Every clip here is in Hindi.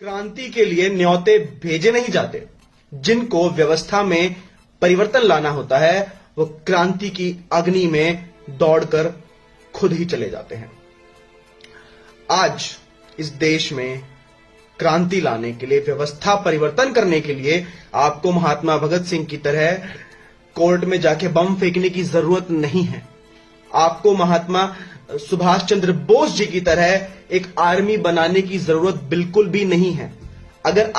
क्रांति के लिए न्योते भेजे नहीं जाते। जिनको व्यवस्था में परिवर्तन लाना होता है वो क्रांति की अग्नि में दौड़कर खुद ही चले जाते हैं। आज इस देश में क्रांति लाने के लिए, व्यवस्था परिवर्तन करने के लिए आपको महात्मा भगत सिंह की तरह कोर्ट में जाके बम फेंकने की जरूरत नहीं है। आपको महात्मा सुभाष चंद्र बोस जी की तरह एक आर्मी बनाने की जरूरत बिल्कुल भी नहीं है। अगर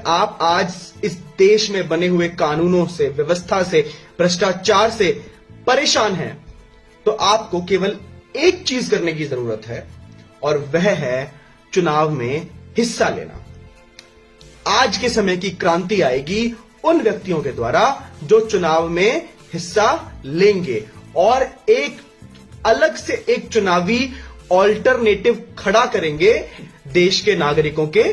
आप आज इस देश में बने हुए कानूनों से, व्यवस्था से, भ्रष्टाचार से परेशान हैं, तो आपको केवल एक चीज करने की जरूरत है और वह है चुनाव में हिस्सा लेना। आज के समय की क्रांति आएगी उन व्यक्तियों के द्वारा जो चुनाव में हिस्सा लेंगे और एक अलग से एक चुनावी ऑल्टरनेटिव खड़ा करेंगे देश के नागरिकों के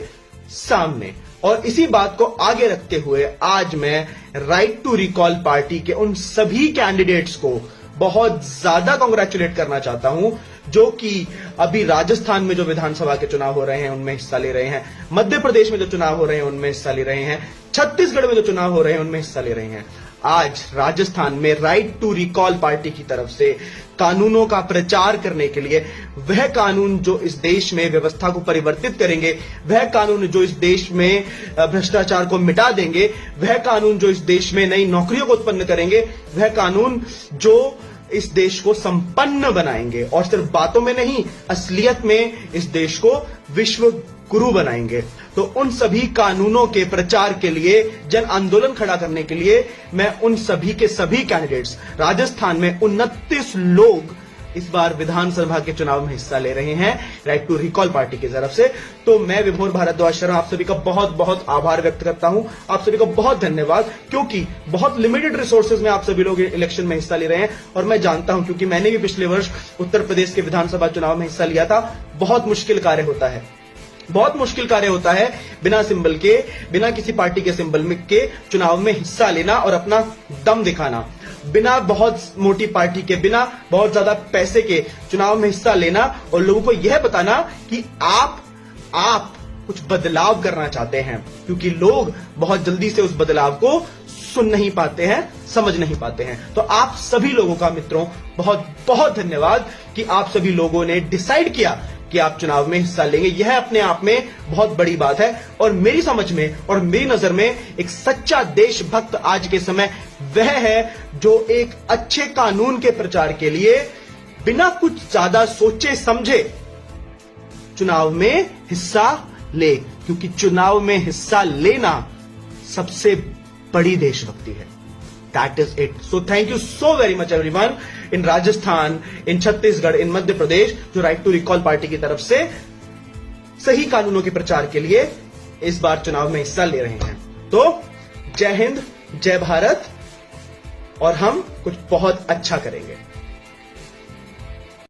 सामने। और इसी बात को आगे रखते हुए आज मैं राइट टू रिकॉल पार्टी के उन सभी कैंडिडेट्स को बहुत ज्यादा कांग्रेचुलेट करना चाहता हूं जो कि अभी राजस्थान में जो विधानसभा के चुनाव हो रहे हैं उनमें हिस्सा ले रहे हैं, मध्य प्रदेश में जो चुनाव हो रहे हैं उनमें हिस्सा ले रहे हैं, छत्तीसगढ़ में जो चुनाव हो रहे हैं उनमें हिस्सा ले रहे हैं। आज राजस्थान में राइट टू रिकॉल पार्टी की तरफ से कानूनों का प्रचार करने के लिए, वह कानून जो इस देश में व्यवस्था को परिवर्तित करेंगे, वह कानून जो इस देश में भ्रष्टाचार को मिटा देंगे, वह कानून जो इस देश में नई नौकरियों को उत्पन्न करेंगे, वह कानून जो इस देश को संपन्न बनाएंगे और सिर्फ बातों में नहीं, असलियत में इस देश को विश्व गुरु बनाएंगे। तो उन सभी कानूनों के प्रचार के लिए, जन आंदोलन खड़ा करने के लिए मैं उन सभी के सभी कैंडिडेट्स, राजस्थान में 29 लोग इस बार विधानसभा के चुनाव में हिस्सा ले रहे हैं राइट टू रिकॉल पार्टी की तरफ से। तो मैं विभोर भारद्वाज शर्मा आप सभी का बहुत बहुत आभार व्यक्त करता हूं। आप सभी को बहुत धन्यवाद, क्योंकि बहुत लिमिटेड रिसोर्सेज में आप सभी लोग इलेक्शन में हिस्सा ले रहे हैं और मैं जानता हूं, क्योंकि मैंने भी पिछले वर्ष उत्तर प्रदेश के विधानसभा चुनाव में हिस्सा लिया था। बहुत मुश्किल कार्य होता है, बहुत मुश्किल कार्य होता है बिना सिंबल के, बिना किसी पार्टी के सिंबल के चुनाव में हिस्सा लेना और अपना दम दिखाना, बिना बहुत मोटी पार्टी के, बिना बहुत ज्यादा पैसे के चुनाव में हिस्सा लेना और लोगों को यह बताना कि आप कुछ बदलाव करना चाहते हैं, क्योंकि लोग बहुत जल्दी से उस बदलाव को सुन नहीं पाते हैं, समझ नहीं पाते हैं। तो आप सभी लोगों का मित्रों बहुत बहुत धन्यवाद कि आप सभी लोगों ने डिसाइड किया कि आप चुनाव में हिस्सा लेंगे। यह अपने आप में बहुत बड़ी बात है और मेरी समझ में और मेरी नजर में एक सच्चा देशभक्त आज के समय वह है जो एक अच्छे कानून के प्रचार के लिए बिना कुछ ज्यादा सोचे समझे चुनाव में हिस्सा ले, क्योंकि चुनाव में हिस्सा लेना सबसे बड़ी देशभक्ति है। That is it. So thank you so very much everyone in Rajasthan, in Chhattisgarh, in Madhya Pradesh जो राइट टू रिकॉल पार्टी की तरफ से सही कानूनों के प्रचार के लिए इस बार चुनाव में हिस्सा ले रहे हैं। तो जय हिंद, जय भारत और हम कुछ बहुत अच्छा करेंगे।